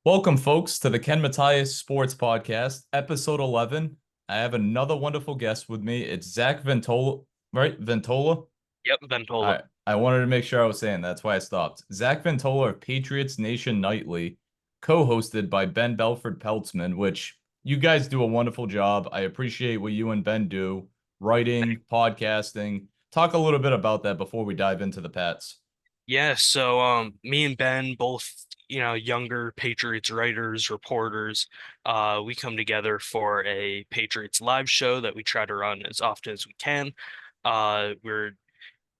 Welcome, folks, to the Ken Matias Sports Podcast, episode 11. I have another wonderful guest with me. It's Zach Ventola, right? Ventola? Yep, Ventola. I wanted to make sure I was saying that. That's why I stopped. Zach Ventola of Patriots Nation Nightly, co-hosted by Ben Belford Peltzman, which you guys do a wonderful job. I appreciate what you and Ben do, writing, podcasting. Talk a little bit about that before we dive into the Pats. Yeah, so me and Ben both, younger Patriots writers, reporters, we come together for a Patriots live show that we try to run as often as we can. We're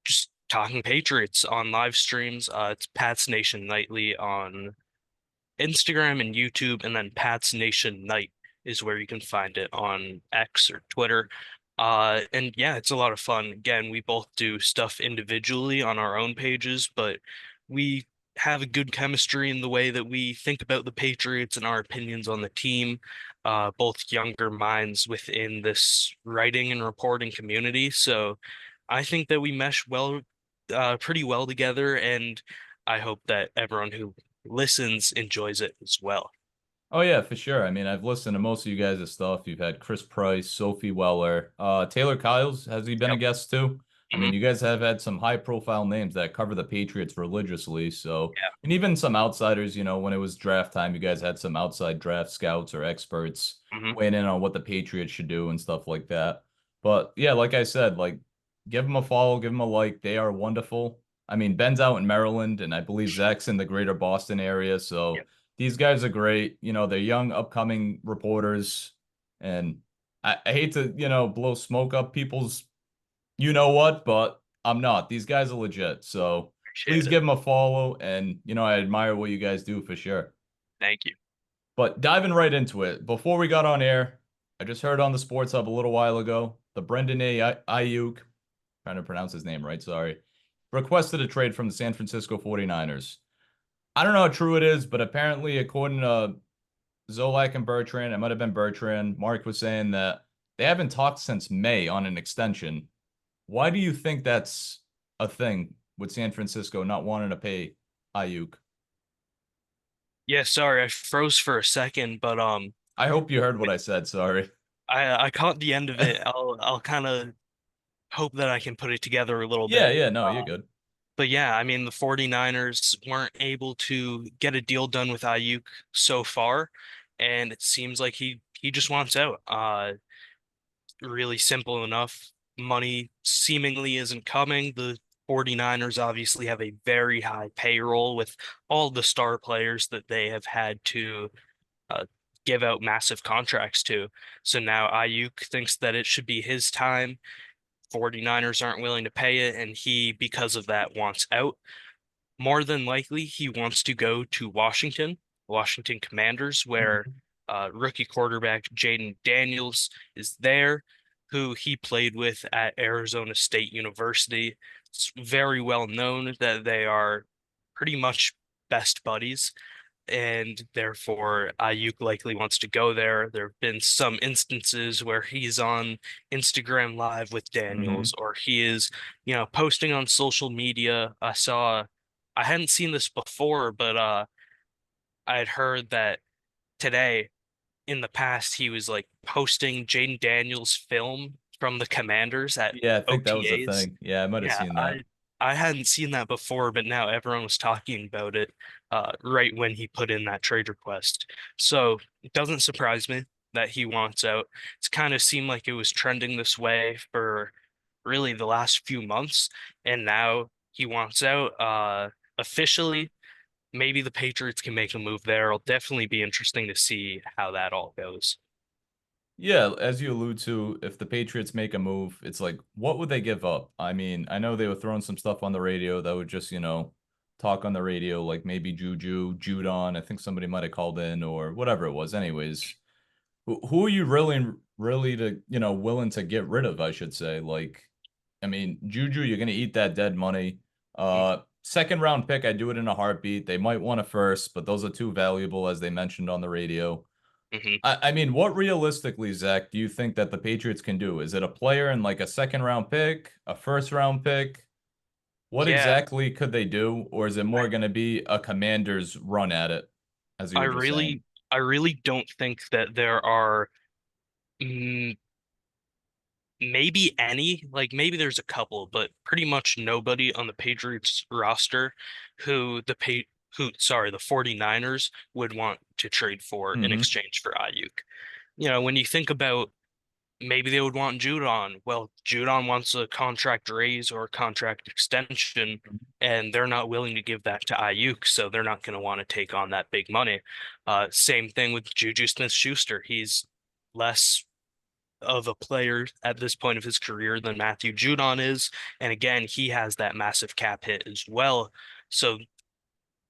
just talking Patriots on live streams. It's Pats Nation Nightly on Instagram and YouTube, and then Pats Nation Night is where you can find it on X or Twitter. And yeah, it's a lot of fun. Again, we both do stuff individually on our own pages, but we have a good chemistry in the way that we think about the Patriots and our opinions on the team. Both younger minds within this writing and reporting community. So I think that we mesh well, pretty well together, and I hope that everyone who listens enjoys it as well. Oh yeah, for sure. I mean, I've listened to most of you guys' stuff. You've had Chris Price, Sophie Weller, Taylor Kyles. Has he been a Yep. guest too? I Hmm. mean, you guys have had some high-profile names that cover the Patriots religiously. So, Yeah. and even some outsiders. When it was draft time, you guys had some outside draft scouts or experts Hmm. weighing in on what the Patriots should do and stuff like that. But yeah, like I said, like give them a follow, give them a like. They are wonderful. I mean, Ben's out in Maryland, and I believe Zach's in the greater Boston area, so. Yep. These guys are great. They're young, upcoming reporters. And I hate to, blow smoke up people's you know what, but I'm not. These guys are legit. So please Appreciate it. give them a follow. And, I admire what you guys do for sure. Thank you. But diving right into it, before we got on air, I just heard on the Sports Hub a little while ago the Brandon Aiyuk, trying to pronounce his name right, sorry, requested a trade from the San Francisco 49ers. I don't know how true it is, but apparently, according to Zolak and Bertrand, it might have been Bertrand, Mark was saying that they haven't talked since May on an extension. Why do you think that's a thing with San Francisco not wanting to pay Ayuk? Yeah, sorry, I froze for a second, but I hope you heard what I said. Sorry. I caught the end of it. I'll kind of hope that I can put it together a little Yeah, bit. yeah, no, you're good. But yeah, I mean the 49ers weren't able to get a deal done with Ayuk so far, and it seems like he just wants out. Really simple enough. Money seemingly isn't coming. The 49ers obviously have a very high payroll with all the star players that they have had to uh, give out massive contracts to. So now Ayuk thinks that it should be his time. 49ers aren't willing to pay it, and he, because of that, wants out. More than likely, he wants to go to Washington Commanders, where Mhm. rookie quarterback Jaden Daniels is there, who he played with at Arizona State University. It's very well known that they are pretty much best buddies, and therefore Ayuk likely wants to go there. There have been some instances where he's on Instagram Live with Daniels, Mhm. or he is, posting on social media. I hadn't seen this before, but I had heard that today in the past he was like posting Jaden Daniels film from the Commanders at Yeah, I think that was a OTAs. thing. Yeah, I might have Yeah, seen that. I hadn't seen that before, but now everyone was talking about it right when he put in that trade request. So it doesn't surprise me that he wants out. It's kind of seemed like it was trending this way for really the last few months, and now he wants out officially. Maybe the Patriots can make a move there. It'll definitely be interesting to see how that all goes. Yeah, as you allude to, if the Patriots make a move, it's like, what would they give up? I mean, I know they were throwing some stuff on the radio that would just, talk on the radio, like maybe Juju, Judon. I think somebody might have called in or whatever it was. Anyways, who are you really to, willing to get rid of, I should say? Like, I mean, Juju, you're gonna eat that dead money. Second round pick, I do it in a heartbeat. They might want a first, but those are too valuable, as they mentioned on the radio. Hmm. I mean, what realistically, Zach, do you think that the Patriots can do? Is it a player and like a second round pick, a first round pick? What Yeah, exactly could they do? Or is it more going to be a Commander's run at it? as you I were just saying. really, I really don't think that there are mm, maybe any, like maybe there's a couple, but pretty much nobody on the Patriots roster who the 49ers would want to trade for in Hmm. exchange for Ayuk. When you think about maybe they would want Judon. Well, Judon wants a contract raise or a contract extension, and they're not willing to give that to Ayuk, so they're not going to want to take on that big money. Same thing with Juju Smith-Schuster. He's less of a player at this point of his career than Matthew Judon is, and again, he has that massive cap hit as well. So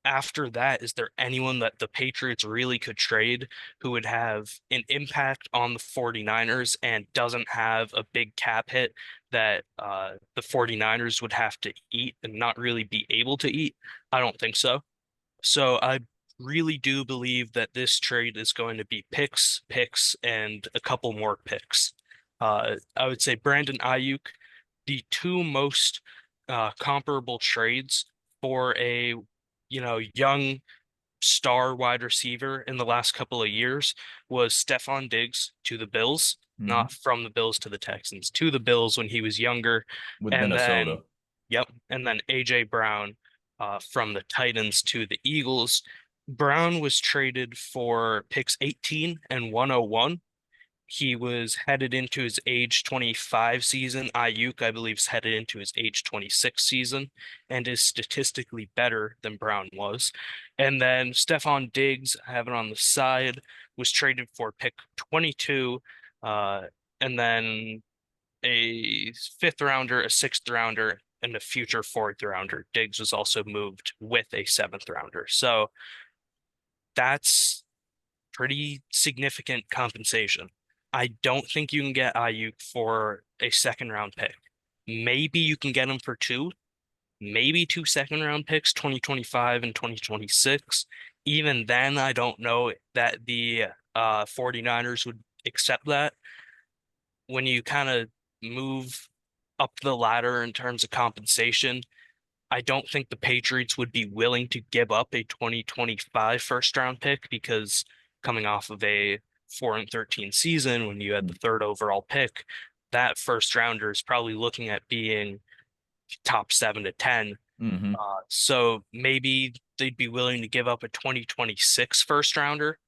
after that, is there anyone that the Patriots really could trade who would have an impact on the 49ers and doesn't have a big cap hit that the 49ers would have to eat and not really be able to eat? I don't think so. So I really do believe that this trade is going to be picks, and a couple more picks. I would say Brandon Aiyuk, the two most comparable trades for a young star wide receiver in the last couple of years was Stephon Diggs to the Bills, Hmm. not from the Bills to the Texans, to the Bills when he was younger, With and then Minnesota. yep, and then AJ Brown from the Titans to the Eagles. Brown was traded for picks 18 and 101. He was headed into his age 25 season. Ayuk, I believe, is headed into his age 26 season and is statistically better than Brown was. And then Stephon Diggs, I have it on the side, was traded for pick 22, uh, and then a fifth rounder, a sixth rounder, and a future fourth rounder. Diggs was also moved with a seventh rounder. So that's pretty significant compensation. I don't think you can get Ayuk for a second round pick. Maybe you can get him for two, maybe two second round picks, 2025 and 2026. Even then, I don't know that the 49ers would accept that. When you kind of move up the ladder in terms of compensation, I don't think the Patriots would be willing to give up a 2025 first round pick because coming off of a 4-13 season when you had the third overall pick, that first rounder is probably looking at being top 7 to 10. Hmm. So maybe they'd be willing to give up a 2026 first rounder.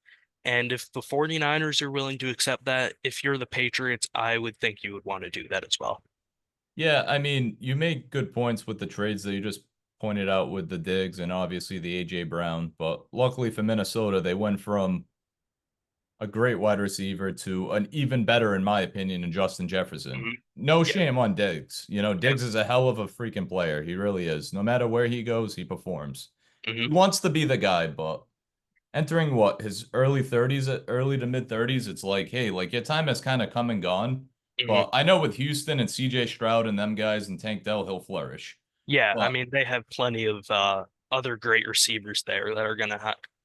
And if the 49ers are willing to accept that, if you're the Patriots, I would think you would want to do that as well. Yeah, I mean, you make good points with the trades that you just pointed out with the Diggs and obviously the AJ Brown. But luckily for Minnesota, they went from a great wide receiver to an even better, in my opinion, in Justin Jefferson. Mhm. No Yeah. shame on Diggs. Yep. Diggs is a hell of a freaking player. He really is. No matter where he goes, he performs. Hmm. He wants to be the guy, but entering what, his early 30s, early to mid 30s, it's like, hey, like your time has kind of come and gone. Hmm. But I know with Houston and CJ Stroud and them guys and Tank Dell, he'll flourish. Yeah, I But mean they have plenty of other great receivers there that are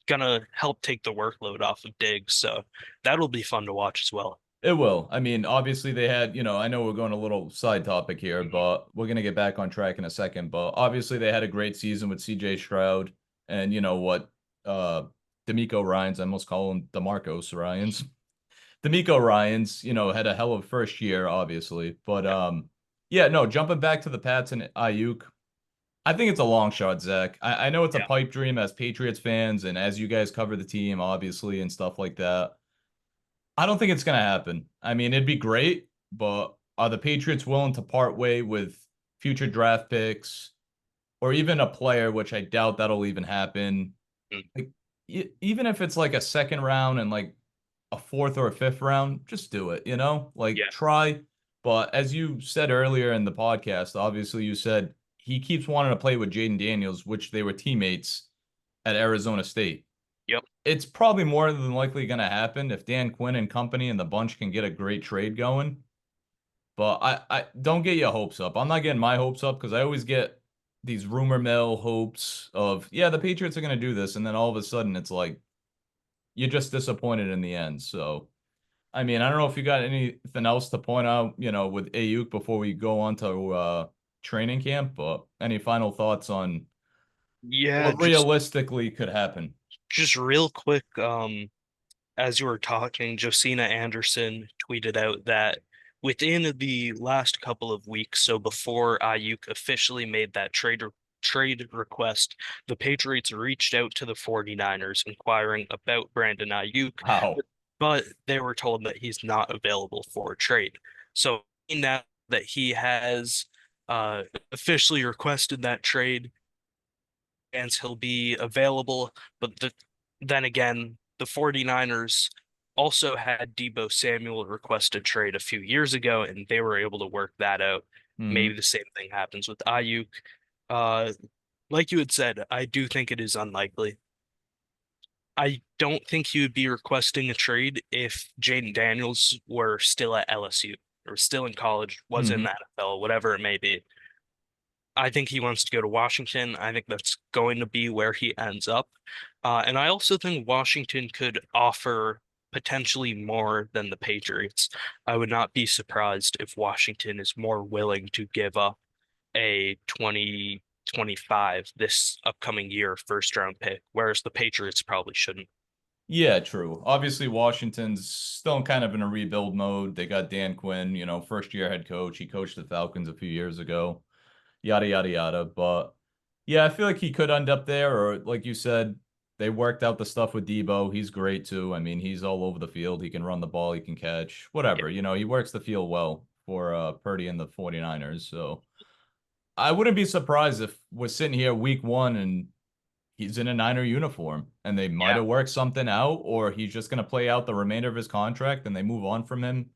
gonna help take the workload off of Diggs, so that'll be fun to watch as well. it will. I mean, obviously they had, I know we're going a little side topic here, Mhm. but we're gonna get back on track in a second. But obviously they had a great season with CJ Stroud and you know what, uh D'Amico Ryans, I almost call him DeMarcos Ryans. D'Amico Ryans, had a hell of a first year, obviously. But Yeah, yeah, no, jumping back to the Pats and Ayuk, I think it's a long shot, Zach. I know it's a yeah, pipe dream as Patriots fans and as you guys cover the team, obviously, and stuff like that. I don't think it's gonna happen. I mean, it'd be great, but are the Patriots willing to part way with future draft picks or even a player, which I doubt that'll even happen? mm, Like, even if it's like a second round and like a fourth or a fifth round, just do it, like yeah, try. But as you said earlier in the podcast, obviously you said he keeps wanting to play with Jaden Daniels, which they were teammates at Arizona State. yep, It's probably more than likely going to happen if Dan Quinn and company and the bunch can get a great trade going. But I don't get your hopes up. I'm not getting my hopes up because I always get these rumor mill hopes of, yeah, the Patriots are going to do this. And then all of a sudden it's like, you're just disappointed in the end. So, I mean, I don't know if you got anything else to point out, with Ayuk before we go on to training camp, but any final thoughts on yeah. what Just realistically could happen? just real quick, as you were talking, Josina Anderson tweeted out that within the last couple of weeks, so before Ayuk officially made that trade request, the Patriots reached out to the 49ers inquiring about Brandon Aiyuk, Wow. but they were told that he's not available for a trade. So now that he has officially requested that trade, and he'll be available, but then again, the 49ers also had Deebo Samuel request a trade a few years ago, and they were able to work that out. Maybe Hmm. the same thing happens with Ayuk. Uh, like you had said, I do think it is unlikely. I don't think he would be requesting a trade if Jaden Daniels were still at LSU or still in college, was in Hmm. the NFL, whatever it may be. I think he wants to go to Washington. I think that's going to be where he ends up. And I also think Washington could offer potentially more than the Patriots. I would not be surprised if Washington is more willing to give up a 2025 this upcoming year first round pick, whereas the Patriots probably shouldn't. Yeah, true. Obviously, Washington's still kind of in a rebuild mode. They got Dan Quinn, first year head coach. He coached the Falcons a few years ago. Yada yada yada. But yeah, I feel like he could end up there, or like you said, they worked out the stuff with Debo. He's great too. I mean, he's all over the field. He can run the ball, he can catch, Yeah, whatever. He works the field well for Purdy and the 49ers. So I wouldn't be surprised if we're sitting here week one and he's in a Niner uniform and they might yeah, have worked something out, or he's just going to play out the remainder of his contract and they move on from him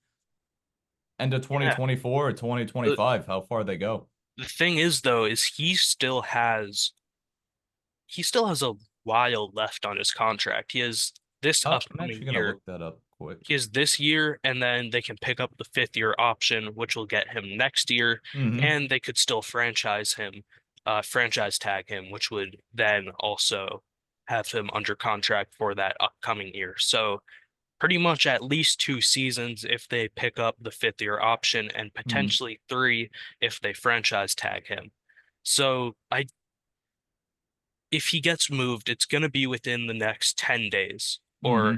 end of yeah. 2024 or The, 2025, how far they go. the thing is, though, is he still has a while left on his contract. He has this I'm upcoming actually going to year. look that up quick. He has this year, and then they can pick up the fifth year option, which will get him next year, Hmm. and they could still franchise tag him, which would then also have him under contract for that upcoming year. So pretty much at least 2 seasons if they pick up the fifth year option, and Hmm. potentially three if they franchise tag him. So I if he gets moved, it's going to be within the next 10 days or Hmm.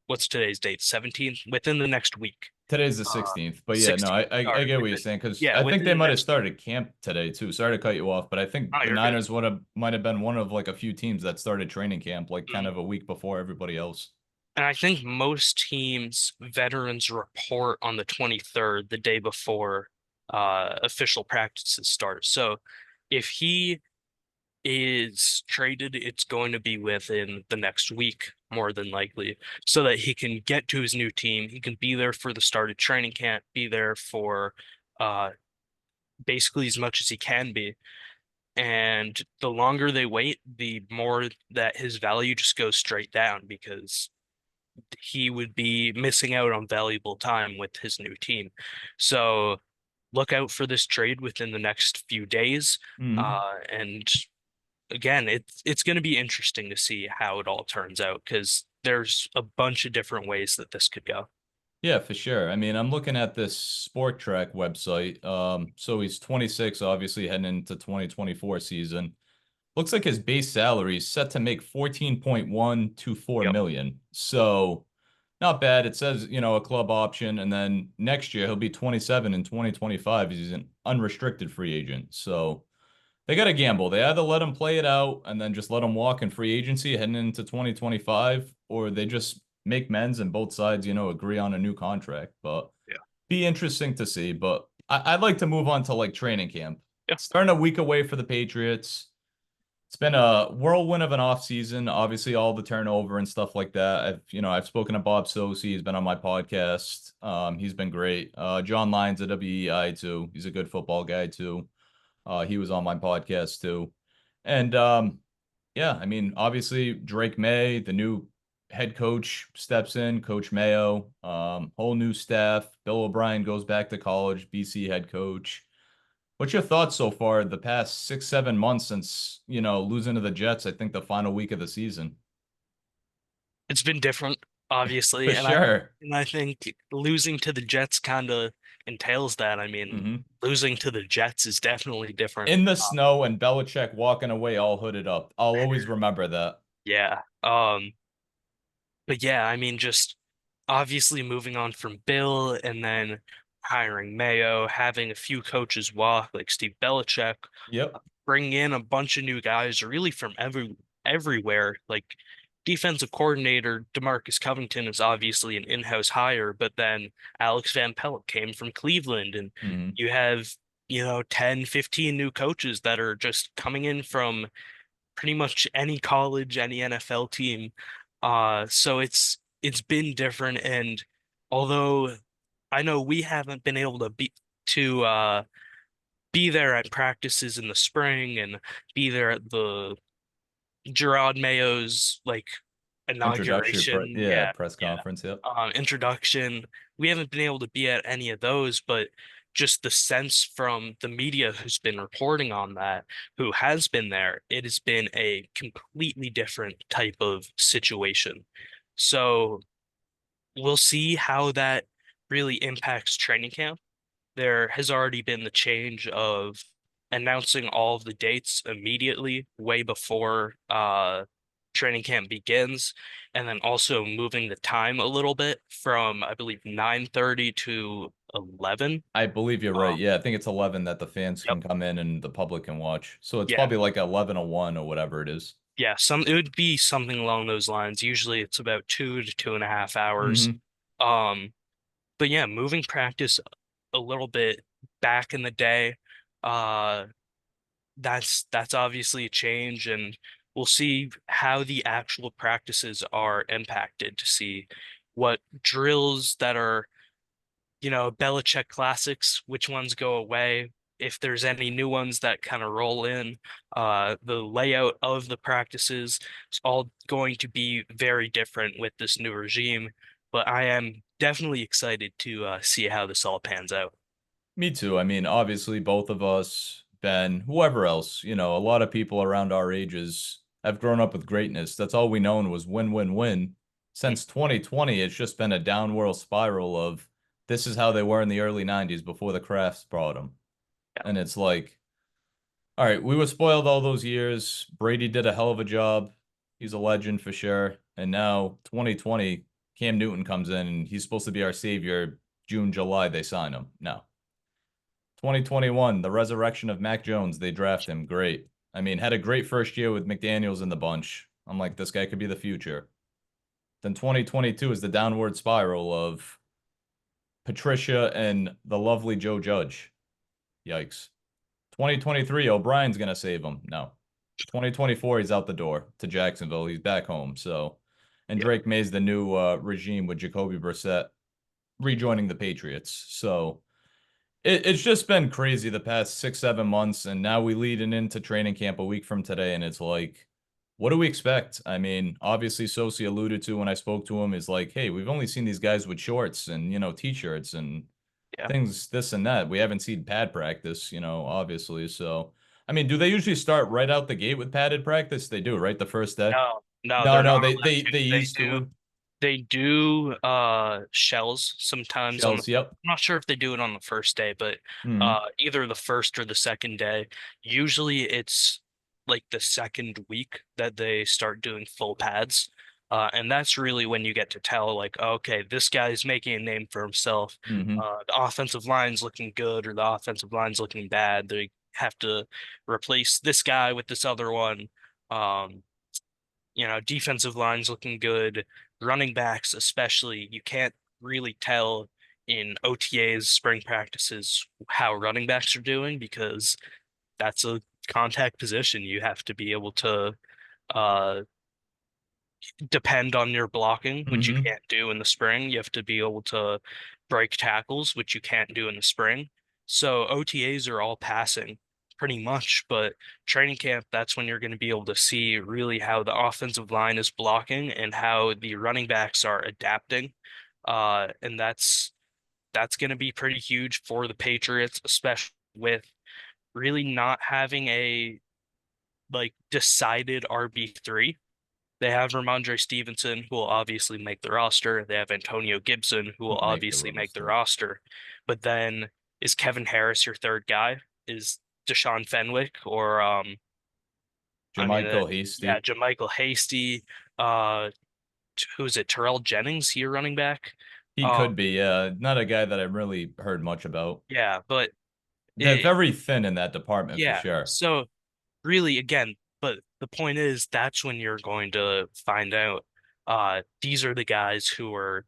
what's today's date? 17th? Within the next week. Today's the Uh, 16th, but yeah, no, I, 16th. I I Sorry, get what you're saying because yeah, I think within they the might have next week. started camp today too. Sorry to cut you off, but I think Oh, the you're good. Niners might have been one of like a few teams that started training camp like kind Mhm. of a week before everybody else. And I think most teams, veterans report on the 23rd, the day before official practices start. So if he is traded, it's going to be within the next week, more than likely, so that he can get to his new team. He can be there for the start of training camp, be there for uh, basically as much as he can be. And the longer they wait, the more that his value just goes straight down because he would be missing out on valuable time with his new team. So look out for this trade within the next few days. Hmm. And again, it's going to be interesting to see how it all turns out because there's a bunch of different ways that this could go. Yeah, for sure. I mean, I'm looking at this Sport Track website. So he's 26, obviously heading into 2024 season. Looks like his base salary is set to make 14.124 Yep. million. So not bad. It says, a club option, and then next year he'll be 27 in 2025. He's an unrestricted free agent. So they got to gamble. They either let him play it out and then just let him walk in free agency heading into 2025, or they just make men's and both sides, agree on a new contract. But Yeah. be interesting to see. But I'd like to move on to like training camp. Yeah. Starting a week away for the Patriots. It's been a whirlwind of an off season. Obviously, all the turnover and stuff like that. I've spoken to Bob Sosi. He's been on my podcast. He's been great. John Lyons at WEI too. He's a good football guy too. He was on my podcast too. And yeah, I mean, obviously Drake May, the new head coach, steps in, Coach Mayo, whole new staff. Bill O'Brien goes back to college, BC head coach. What's your thoughts so far the past 6, 7 months since, losing to the Jets, I think the final week of the season? It's been different, obviously, For sure. and I think losing to the Jets kind of entails that. I mean, Hmm. losing to the Jets is definitely different. In the snow and Belichick walking away all hooded up. I'll always remember that. Yeah. But yeah, I mean, just obviously moving on from Bill and then hiring Mayo, having a few coaches walk like Steve Belichick, Yep. bringing in a bunch of new guys really from everywhere. Like defensive coordinator DeMarcus Covington is obviously an in-house hire, but then Alex Van Pelt came from Cleveland, and Hmm. you have, 10, 15 new coaches that are just coming in from pretty much any college, any NFL team. So it's been different, and although I know we haven't been able to be there at practices in the spring and be there at the Gerard Mayo's like inauguration, Yeah, yeah, press yeah, conference. Yep. introduction. We haven't been able to be at any of those, but just the sense from the media who's been reporting on that, who has been there, it has been a completely different type of situation. So we'll see how that really impacts training camp. There has already been the change of announcing all of the dates immediately, way before training camp begins, and then also moving the time a little bit from, I believe, 9:30 to 11. I believe you're right. Um, Yeah, I think it's 11 that the fans yep. can come in and the public can watch. So it's Yeah. probably like 11:01 or whatever it is. Yeah. It would be something along those lines. Usually it's about 2 to 2.5 hours. Hmm. Um, but yeah, moving practice a little bit back in the day. Uh, that's obviously a change, and we'll see how the actual practices are impacted to see what drills that are, Belichick classics, which ones go away, if there's any new ones that kind of roll in. The layout of the practices is all going to be very different with this new regime, but I am definitely excited to see how this all pans out. Me too. I mean, obviously, both of us, Ben, whoever else, a lot of people around our ages have grown up with greatness. That's all we known was win, win, win. Mm. Since 2020, it's just been a downward spiral of this is how they were in the early 90s before the Crafts brought them. Yeah. And it's like, all right, we were spoiled all those years. Brady did a hell of a job. He's a legend for sure. And now 2020, Cam Newton comes in and he's supposed to be our savior. June, July, they sign him. No. 2021, the resurrection of Mac Jones, they draft him. Great. I mean, had a great first year with McDaniels in the bunch. I'm like, this guy could be the future. Then 2022 is the downward spiral of Patricia and the lovely Joe Judge. Yikes. 2023, O'Brien's going to save him. No. 2024, he's out the door to Jacksonville. He's back home. So, and Yeah. Drake May's the new regime with Jacoby Brissett rejoining the Patriots. So, it's just been crazy the past 6, 7 months, and now we leading into training camp a week from today, and it's like, what do we expect? I mean, obviously, Sosi alluded to when I spoke to him is like, hey, we've only seen these guys with shorts and t-shirts and Yeah. things, this and that. We haven't seen pad practice, obviously. So, I mean, do they usually start right out the gate with padded practice? They do, right? The first day? No, no, No, they're no, not they allowed they to. they They used do to they do shells sometimes on the shells. Yep. I'm not sure if they do it on the first day, but Hmm. either the first or the second day. Usually it's like the second week that they start doing full pads. And that's really when you get to tell like, okay, this guy's making a name for himself. Hmm. The offensive line's looking good or the offensive line's looking bad. They have to replace this guy with this other one. Um, defensive line's looking good, running backs especially. You can't really tell in OTAs, spring practices, how running backs are doing because that's a contact position. You have to be able to uh, depend on your blocking, which you Hmm. can't do in the spring. You have to be able to break tackles, which you can't do in the spring. So OTAs are all passing pretty much, but training camp, that's when you're going to be able to see really how the offensive line is blocking and how the running backs are adapting. And that's going to be pretty huge for the Patriots, especially with really not having a like decided RB3. They have Ramondre Stevenson, who will obviously make the roster. They have Antonio Gibson, who will Will make the obviously make the roster. roster. But then is Kevin Harris your third guy? Is Deshaun Fenwick or I mean Jermichael yeah, Hasty. JaMychal Hasty. uh who is it? Terrell Jennings, he a running back. He Um, could be, not a guy that I've really heard much about. yeah, but They're it very thin in that department for yeah. sure. So really, again, but the point is that's when you're going to find out these are the guys who are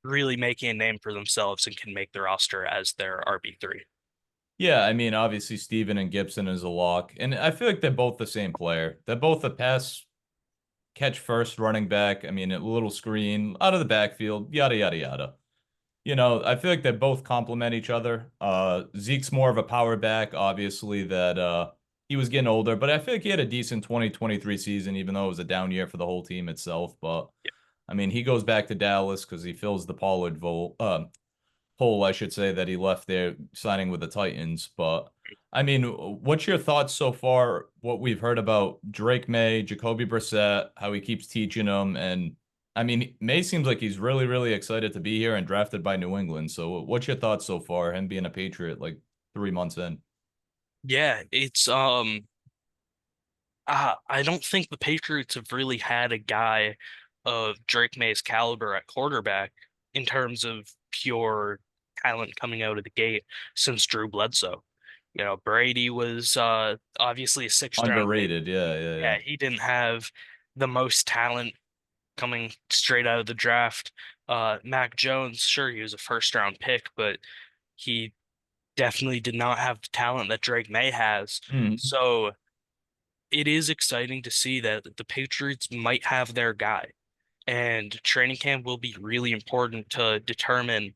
really making a name for themselves and can make the roster as their RB3. Yeah, I mean, obviously Steven and Gibson is a lock, and I feel like they're both the same player. They're both a pass catch first running back. I mean, a little screen out of the backfield, yada yada yada. I feel like they both complement each other. Zeke's more of a power back, obviously, that he was getting older, but I feel like he had a decent 2023 season, even though it was a down year for the whole team itself. But I mean, he goes back to Dallas because he fills the hole, I should say, that he left there signing with the Titans. But I mean, what's your thoughts so far? What we've heard about Drake May, Jacoby Brissett, how he keeps teaching them, and I mean, May seems like he's really, really excited to be here and drafted by New England. So, what's your thoughts so far? Him being a Patriot like 3 months in. Yeah, it's I don't think the Patriots have really had a guy of Drake May's caliber at quarterback in terms of pure talent coming out of the gate since Drew Bledsoe. Brady was obviously a sixth round pick. Underrated, yeah, yeah, yeah. Yeah, he didn't have the most talent coming straight out of the draft. Mac Jones, sure, he was a first round pick, but he definitely did not have the talent that Drake May has. Mhm. So it is exciting to see that the Patriots might have their guy. And training camp will be really important to determine,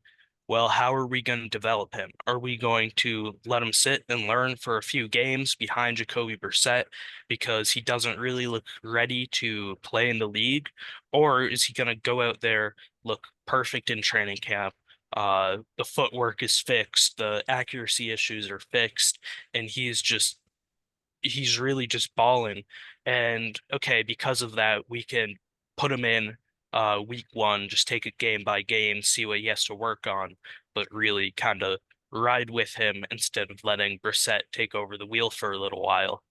well, how are we going to develop him? Are we going to let him sit and learn for a few games behind Jacoby Brissett because he doesn't really look ready to play in the league? Or is he going to go out there, look perfect in training camp? The footwork is fixed, the accuracy issues are fixed, and he's really just balling. And okay, because of that, we can put him in week one, just take it game by game, see what he has to work on, but really kind of ride with him instead of letting Brissett take over the wheel for a little while.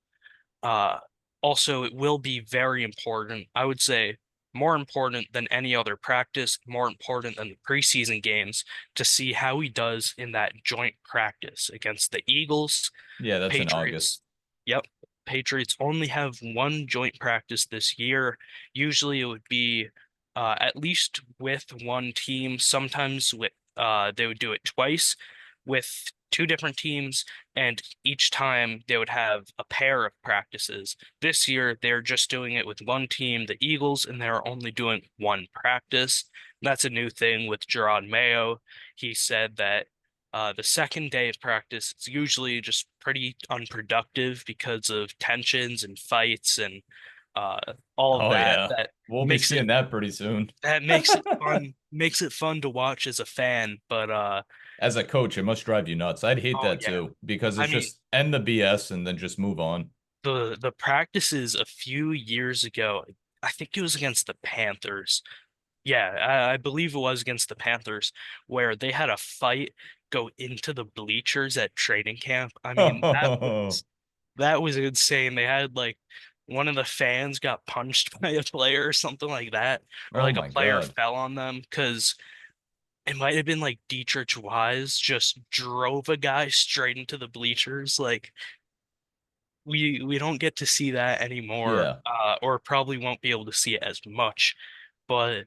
Uh, Also, it will be very important. I would say more important than any other practice, more important than the preseason games to see how he does in that joint practice against the Eagles, Yeah, that's in August. Patriots. Yep. Patriots only have one joint practice this year. Usually it would be at least with one team. Sometimes they would do it twice with two different teams, and each time they would have a pair of practices. This year they're just doing it with one team, the Eagles, and they're only doing one practice. That's a new thing with Judon Maye. He said that the second day of practice is usually just pretty unproductive because of tensions and fights and uh, all of Oh that. yeah, we'll be Makes it seeing that pretty soon. that makes it fun. Makes it fun to watch as a fan. But As a coach, it must drive you nuts. I'd hate oh that yeah, too because I it's mean just end the BS and then just move on. the practices a few years ago, I think it was against the Panthers. Yeah, I believe it was against the Panthers where they had a fight go into the bleachers at training camp. I mean, that was insane. They had like one of the fans got punched by a player or something like that, or Oh like a my player God. fell on them because it might have been like Dietrich Wise just drove a guy straight into the bleachers. Like we don't get to see that anymore, Yeah. or probably won't be able to see it as much. But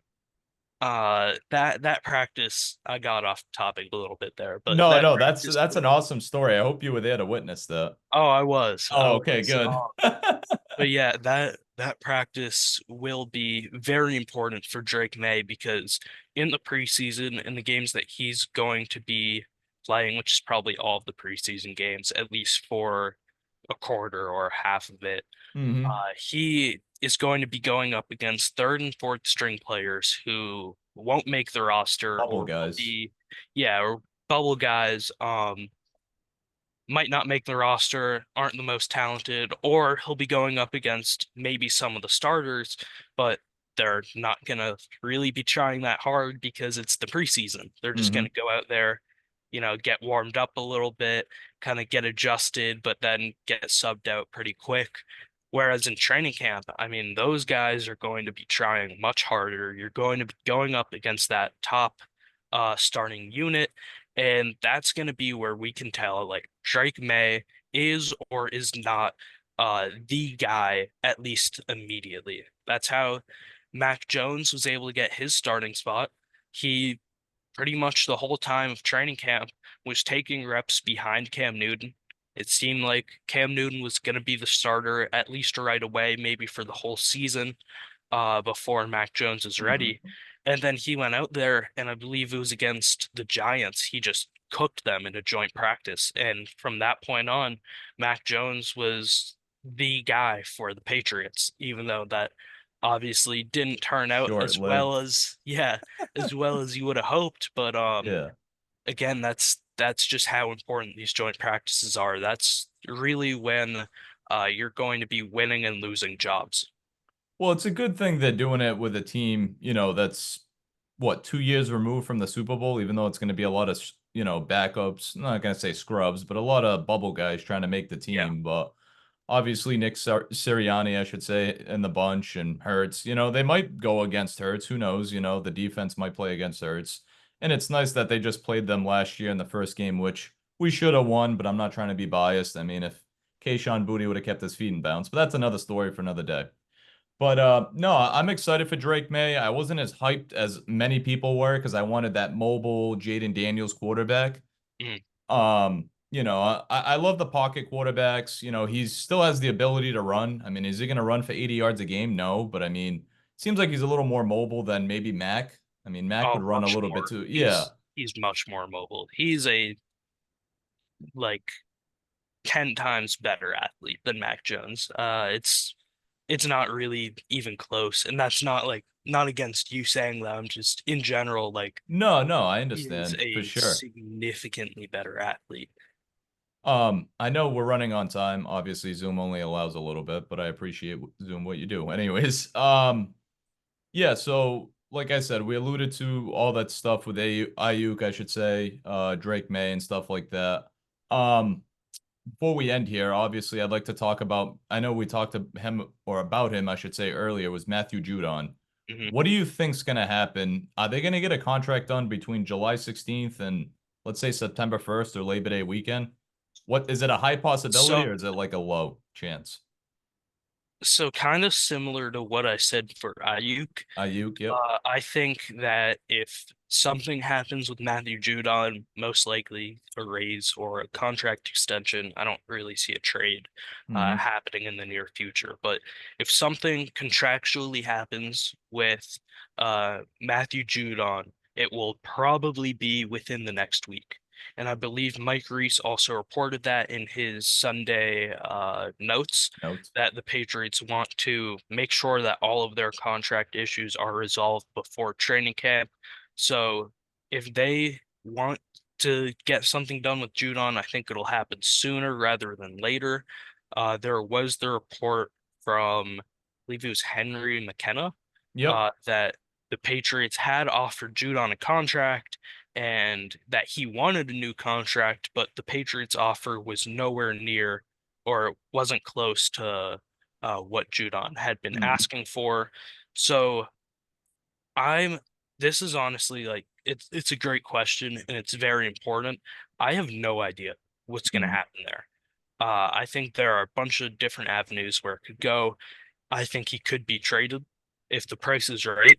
that practice, I got off topic a little bit there, but No, that no, that's practice that's an was, awesome story. I hope you were there to witness that. oh, I Oh, okay, was. good. But yeah, that practice will be very important for Drake May because in the preseason, in the games that he's going to be playing, which is probably all of the preseason games, at least for a quarter or half of it, he is going to be going up against third and fourth string players who won't make the roster Bubble or will guys. be, yeah, or bubble guys. Might not make the roster, aren't the most talented, or he'll be going up against maybe some of the starters, but they're not going to really be trying that hard because it's the preseason. They're just going Hmm. to go out there, get warmed up a little bit, kind of get adjusted, but then get subbed out pretty quick. Whereas in training camp, I mean, those guys are going to be trying much harder. You're going to be going up against that top starting unit, and that's going to be where we can tell like Drake May is or is not the guy, at least immediately. That's how Mac Jones was able to get his starting spot. He pretty much the whole time of training camp was taking reps behind Cam Newton. It seemed like Cam Newton was going to be the starter at least right away, maybe for the whole season, before Mac Jones is ready. Mhm. And then he went out there, and I believe it was against the Giants. He just cooked them in a joint practice. And from that point on, Mac Jones was the guy for the Patriots, even though that obviously didn't turn out as well Short-lived. as, yeah, as well as you would have hoped. But Yeah. again, that's just how important these joint practices are. That's really when you're going to be winning and losing jobs. Well, it's a good thing they're doing it with a team, that's what, 2 years removed from the Super Bowl, even though it's going to be a lot of, backups. I'm not going to say scrubs, but a lot of bubble guys trying to make the Yeah. team. But obviously, Nick Sirianni, I should say, and the bunch and Hurts, they might go against Hurts. Who knows? The defense might play against Hurts. And it's nice that they just played them last year in the first game, which we should have won, but I'm not trying to be biased. I mean, if Kayshon Boutte would have kept his feet in bounds, but that's another story for another day. But no, I'm excited for Drake May. I wasn't as hyped as many people were because I wanted that mobile Jaden Daniels quarterback. Mm. I love the pocket quarterbacks. He still has the ability to run. I mean, is he going to run for 80 yards a game? No, but I mean, seems like he's a little more mobile than maybe Mac. I mean, Mac Oh, would run a much little bit more. too. Yeah. He's much more mobile. He's a like 10 times better athlete than Mac Jones. It's not really even close. And that's not like not against you saying that. I'm just in general, like No, no, I he is understand for a sure. significantly better athlete. I know we're running on time. Obviously, Zoom only allows a little bit, but I appreciate Zoom what you do. Anyways, yeah, so like I said, we alluded to all that stuff with Ayuk, I should say, Drake May and stuff like that. Um, Before we end here, obviously, I'd like to talk about. I know we talked to him or about him, I should say earlier, was Matthew Judon. Mhm. What do you think's going to happen? Are they going to get a contract done between July 16th and let's say September 1st or Labor Day weekend? What is it, a high possibility So or is it like a low chance? So kind of similar to what I said for Ayuk. Ayuk, yep. I think that if something happens with Matthew Judon, most likely a raise or a contract extension. I don't really see a trade Hmm. happening in the near future. But if something contractually happens with Matthew Judon, it will probably be within the next week. And I believe Mike Reese also reported that in his Sunday notes Notes. that the Patriots want to make sure that all of their contract issues are resolved before training camp. So if they want to get something done with Judon, I think it'll happen sooner rather than later. There was the report from, I believe it was Henry McKenna, Yep. that the Patriots had offered Judon a contract and that he wanted a new contract, but the Patriots offer was nowhere near or wasn't close to what Judon had been Hmm. asking for. So I'm this is honestly like it's a great question and it's very important. I have no idea what's going to Hmm. happen there. I think there are a bunch of different avenues where it could go. I think he could be traded if the price is right.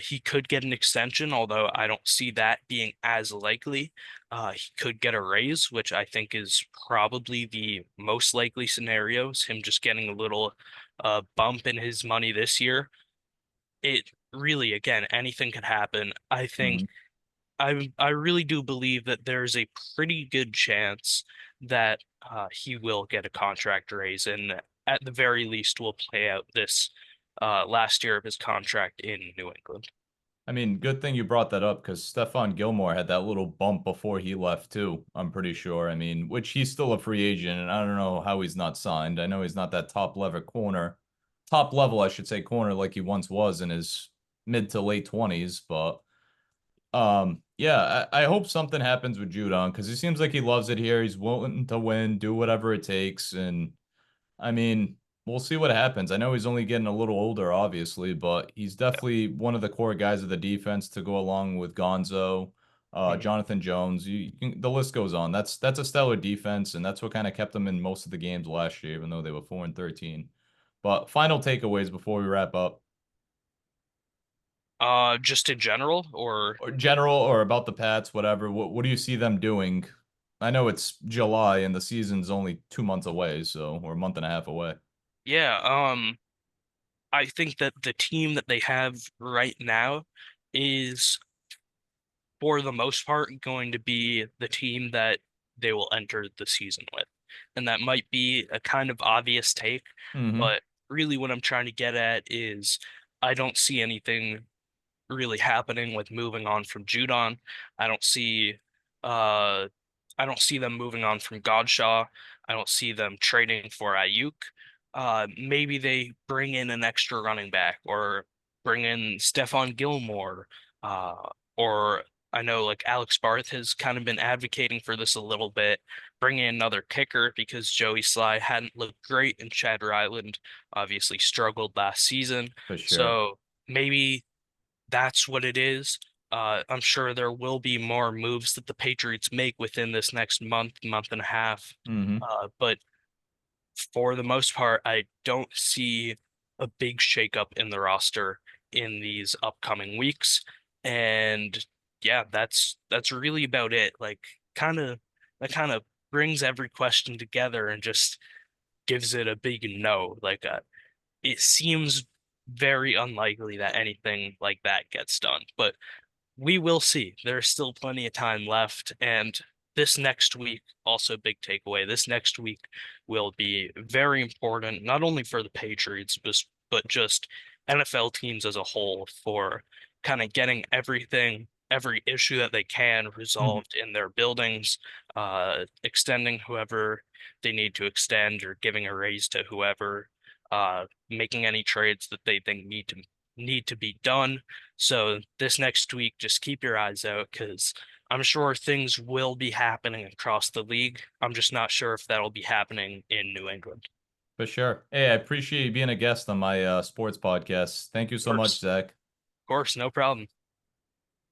He could get an extension, although I don't see that being as likely. He could get a raise, which I think is probably the most likely scenarios, him just getting a little bump in his money this year. It really, again, anything could happen. I think Hmm. I really do believe that there's a pretty good chance that he will get a contract raise, and at the very least, will play out this last year of his contract in New England. I mean, good thing you brought that up because Stephon Gilmore had that little bump before he left too, I'm pretty sure. I mean, which he's still a free agent, and I don't know how he's not signed. I know he's not that top level, I should say, corner like he once was in his mid to late 20s. But yeah, I hope something happens with Judon because he seems like he loves it here. He's willing to win, do whatever it takes, and I mean. we'll see what happens. I know he's only getting a little older, obviously, but he's definitely one of the core guys of the defense to go along with Gonzo, Mhm. Jonathan Jones. The list goes on. That's a stellar defense, and that's what kind of kept them in most of the games last year, even though they were 4-13. But final takeaways before we wrap up, Just in general, or or general or about the Pats, whatever. What do you see them doing? I know it's July and the season's only 2 months away, so or a month and a half away. yeah, I think that the team that they have right now is, for the most part, going to be the team that they will enter the season with. And that might be a kind of obvious take, Mm-hmm. but really what I'm trying to get at is I don't see anything really happening with moving on from Judon. I don't see uh I don't see them moving on from Godshaw. I don't see them trading for Ayuk. Maybe they bring in an extra running back or bring in Stephon Gilmore. Or I know like Alex Barth has kind of been advocating for this a little bit. Bring in another kicker because Joey Sly hadn't looked great and Shatter Island obviously struggled last season. For sure. So maybe that's what it is. I'm sure there will be more moves that the Patriots make within this next month, month and a half. Mm-hmm. But for the most part, I don't see a big shakeup in the roster in these upcoming weeks. And yeah, that's really about it. Like kind of brings every question together and just gives it a big no. It seems very unlikely that anything like that gets done. But we will see. There's still plenty of time left. And this next week, also big takeaway, this next week will be very important, not only for the Patriots, but just NFL teams as a whole for kind of getting everything, every issue that they can Mm-hmm. resolved in their buildings, extending whoever they need to extend or giving a raise to whoever, making any trades that they think need to be done. So this next week, just keep your eyes out because I'm sure things will be happening across the league. I'm just not sure if that'll be happening in New England. For sure. Hey, I appreciate you being a guest on my sports podcast. Thank you Of so much, course, Zach. of course, no problem.